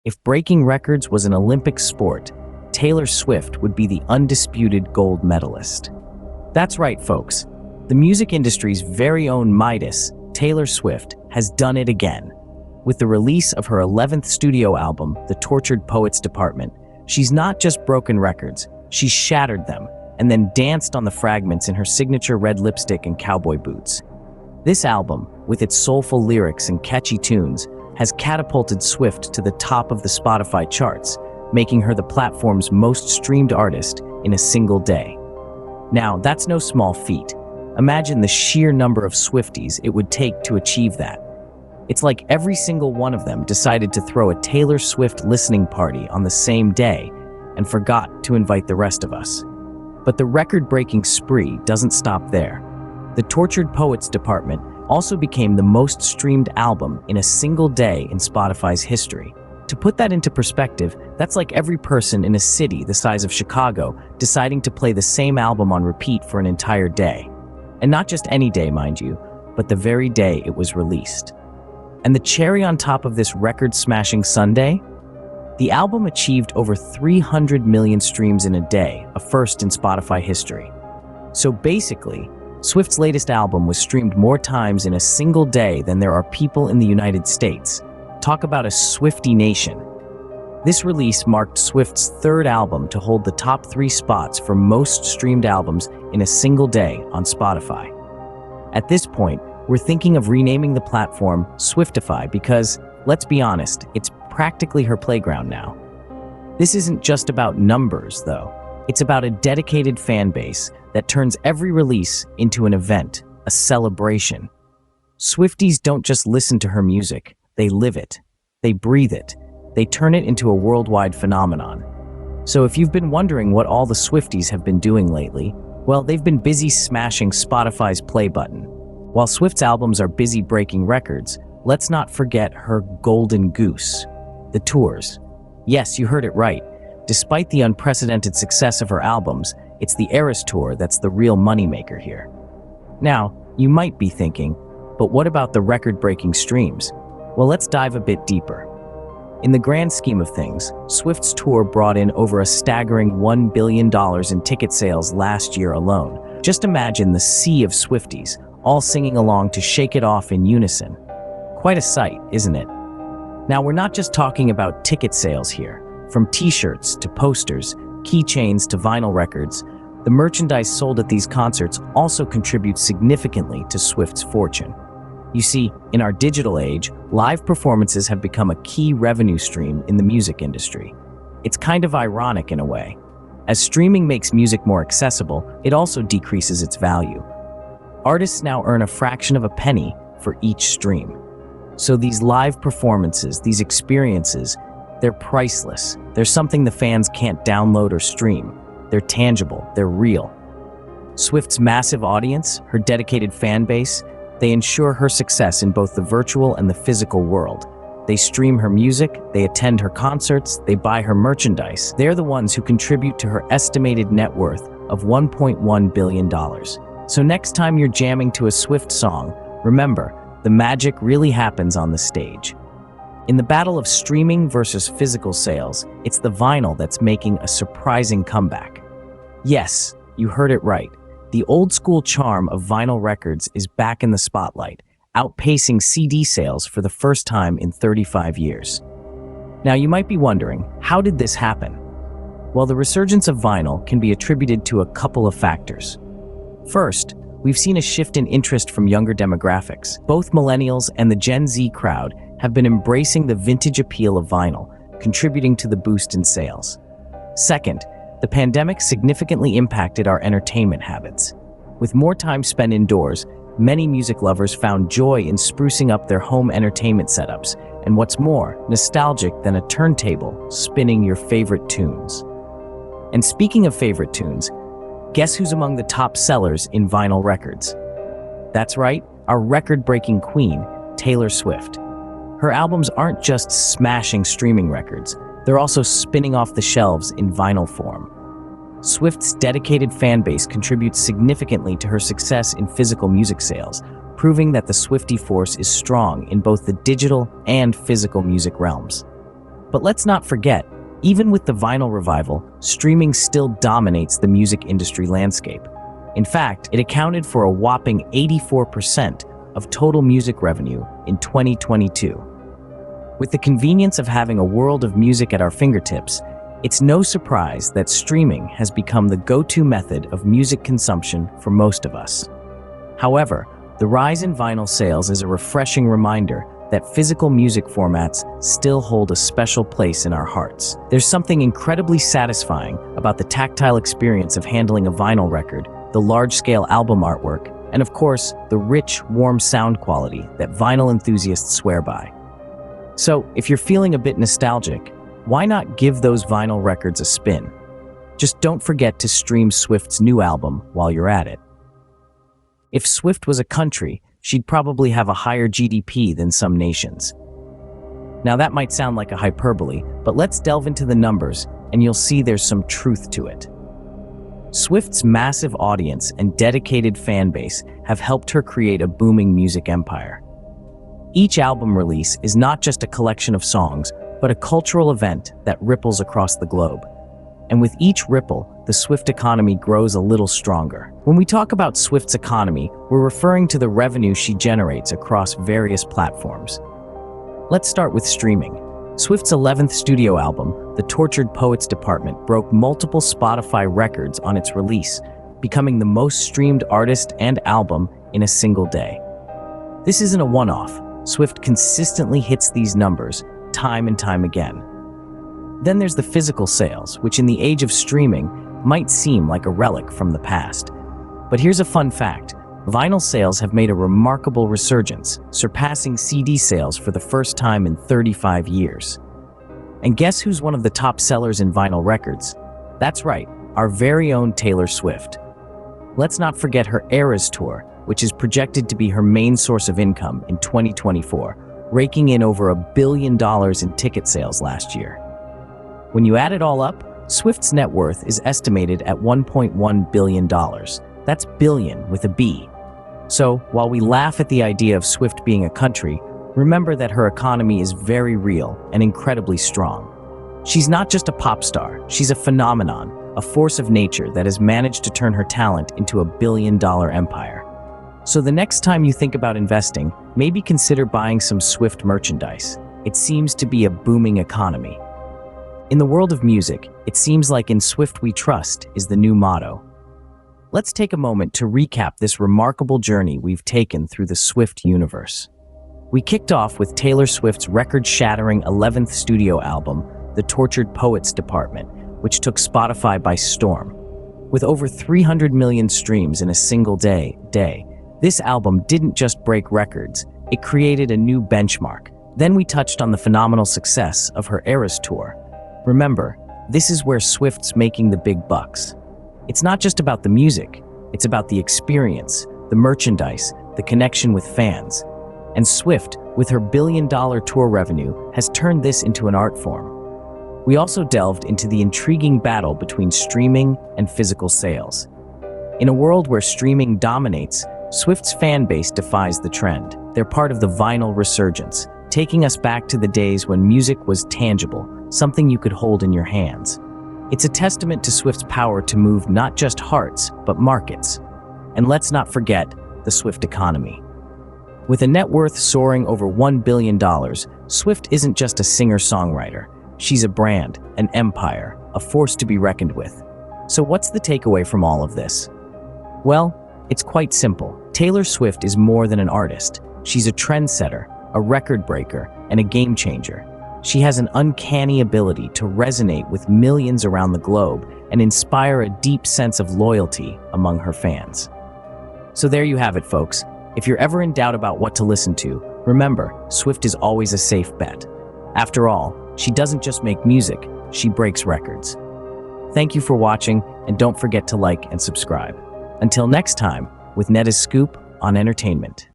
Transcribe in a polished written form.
If breaking records was an Olympic sport, Taylor Swift would be the undisputed gold medalist. That's right, folks. The music industry's very own Midas, Taylor Swift, has done it again. With the release of her 11th studio album, The Tortured Poets Department, she's not just broken records, she's shattered them, and then danced on the fragments in her signature red lipstick and cowboy boots. This album, with its soulful lyrics and catchy tunes, has catapulted Swift to the top of the Spotify charts, making her the platform's most streamed artist in a single day. Now, that's no small feat. Imagine the sheer number of Swifties it would take to achieve that. It's like every single one of them decided to throw a Taylor Swift listening party on the same day and forgot to invite the rest of us. But the record-breaking spree doesn't stop there. The Tortured Poets Department also became the most streamed album in a single day in Spotify's history. To put that into perspective, that's like every person in a city the size of Chicago deciding to play the same album on repeat for an entire day. And not just any day, mind you, but the very day it was released. And the cherry on top of this record-smashing Sunday? The album achieved over 300 million streams in a day, a first in Spotify history. So basically, Swift's latest album was streamed more times in a single day than there are people in the United States. Talk about a Swiftie nation. This release marked Swift's third album to hold the top 3 spots for most streamed albums in a single day on Spotify. At this point, we're thinking of renaming the platform Swiftify because, let's be honest, it's practically her playground now. This isn't just about numbers, though. It's about a dedicated fan base that turns every release into an event, a celebration. Swifties don't just listen to her music, they live it. They breathe it. They turn it into a worldwide phenomenon. So if you've been wondering what all the Swifties have been doing lately, well, they've been busy smashing Spotify's play button. While Swift's albums are busy breaking records, let's not forget her golden goose, the tours. Yes, you heard it right. Despite the unprecedented success of her albums, it's the Eras Tour that's the real moneymaker here. Now, you might be thinking, but what about the record-breaking streams? Well, let's dive a bit deeper. In the grand scheme of things, Swift's tour brought in over a staggering $1 billion in ticket sales last year alone. Just imagine the sea of Swifties, all singing along to Shake It Off in unison. Quite a sight, isn't it? Now, we're not just talking about ticket sales here. From t-shirts to posters, keychains to vinyl records, the merchandise sold at these concerts also contributes significantly to Swift's fortune. You see, in our digital age, live performances have become a key revenue stream in the music industry. It's kind of ironic in a way. As streaming makes music more accessible, it also decreases its value. Artists now earn a fraction of a penny for each stream. So these live performances, these experiences, they're priceless. They're something the fans can't download or stream. They're tangible, they're real. Swift's massive audience, her dedicated fan base, they ensure her success in both the virtual and the physical world. They stream her music, they attend her concerts, they buy her merchandise. They're the ones who contribute to her estimated net worth of $1.1 billion. So next time you're jamming to a Swift song, remember, the magic really happens on the stage. In the battle of streaming versus physical sales, it's the vinyl that's making a surprising comeback. Yes, you heard it right. The old-school charm of vinyl records is back in the spotlight, outpacing CD sales for the first time in 35 years. Now, you might be wondering, how did this happen? Well, the resurgence of vinyl can be attributed to a couple of factors. First, we've seen a shift in interest from younger demographics. Both millennials and the Gen Z crowd have been embracing the vintage appeal of vinyl, contributing to the boost in sales. Second, the pandemic significantly impacted our entertainment habits. With more time spent indoors, many music lovers found joy in sprucing up their home entertainment setups, and what's more nostalgic than a turntable spinning your favorite tunes. And speaking of favorite tunes, guess who's among the top sellers in vinyl records? That's right, our record-breaking queen, Taylor Swift. Her albums aren't just smashing streaming records, they're also spinning off the shelves in vinyl form. Swift's dedicated fan base contributes significantly to her success in physical music sales, proving that the Swiftie force is strong in both the digital and physical music realms. But let's not forget, even with the vinyl revival, streaming still dominates the music industry landscape. In fact, it accounted for a whopping 84% of total music revenue in 2022. With the convenience of having a world of music at our fingertips, it's no surprise that streaming has become the go-to method of music consumption for most of us. However, the rise in vinyl sales is a refreshing reminder that physical music formats still hold a special place in our hearts. There's something incredibly satisfying about the tactile experience of handling a vinyl record, the large-scale album artwork, and of course, the rich, warm sound quality that vinyl enthusiasts swear by. So, if you're feeling a bit nostalgic, why not give those vinyl records a spin? Just don't forget to stream Swift's new album while you're at it. If Swift was a country, she'd probably have a higher GDP than some nations. Now that might sound like a hyperbole, but let's delve into the numbers and you'll see there's some truth to it. Swift's massive audience and dedicated fan base have helped her create a booming music empire. Each album release is not just a collection of songs, but a cultural event that ripples across the globe. And with each ripple, the Swift economy grows a little stronger. When we talk about Swift's economy, we're referring to the revenue she generates across various platforms. Let's start with streaming. Swift's 11th studio album, The Tortured Poets Department, broke multiple Spotify records on its release, becoming the most streamed artist and album in a single day. This isn't a one-off. Swift consistently hits these numbers time and time again. Then there's the physical sales, which in the age of streaming might seem like a relic from the past. But here's a fun fact. Vinyl sales have made a remarkable resurgence, surpassing CD sales for the first time in 35 years. And guess who's one of the top sellers in vinyl records? That's right, our very own Taylor Swift. Let's not forget her Eras tour, which is projected to be her main source of income in 2024, raking in over $1 billion in ticket sales last year. When you add it all up, Swift's net worth is estimated at $1.1 billion. That's billion with a B. So, while we laugh at the idea of Swift being a country, remember that her economy is very real and incredibly strong. She's not just a pop star, she's a phenomenon, a force of nature that has managed to turn her talent into a billion-dollar empire. So the next time you think about investing, maybe consider buying some Swift merchandise. It seems to be a booming economy. In the world of music, it seems like "In Swift We Trust" is the new motto. Let's take a moment to recap this remarkable journey we've taken through the Swift universe. We kicked off with Taylor Swift's record-shattering 11th studio album, The Tortured Poets Department, which took Spotify by storm. With over 300 million streams in a single day, this album didn't just break records, it created a new benchmark. Then we touched on the phenomenal success of her Eras tour. Remember, this is where Swift's making the big bucks. It's not just about the music, it's about the experience, the merchandise, the connection with fans. And Swift, with her billion-dollar tour revenue, has turned this into an art form. We also delved into the intriguing battle between streaming and physical sales. In a world where streaming dominates, Swift's fan base defies the trend. They're part of the vinyl resurgence, taking us back to the days when music was tangible, something you could hold in your hands. It's a testament to Swift's power to move not just hearts, but markets. And let's not forget the Swift economy. With a net worth soaring over $1 billion, Swift isn't just a singer-songwriter. She's a brand, an empire, a force to be reckoned with. So what's the takeaway from all of this? Well, it's quite simple. Taylor Swift is more than an artist. She's a trendsetter, a record breaker, and a game changer. She has an uncanny ability to resonate with millions around the globe and inspire a deep sense of loyalty among her fans. So there you have it, folks. If you're ever in doubt about what to listen to, remember, Swift is always a safe bet. After all, she doesn't just make music, she breaks records. Thank you for watching, and don't forget to like and subscribe. Until next time, with Netta's Scoop on Entertainment.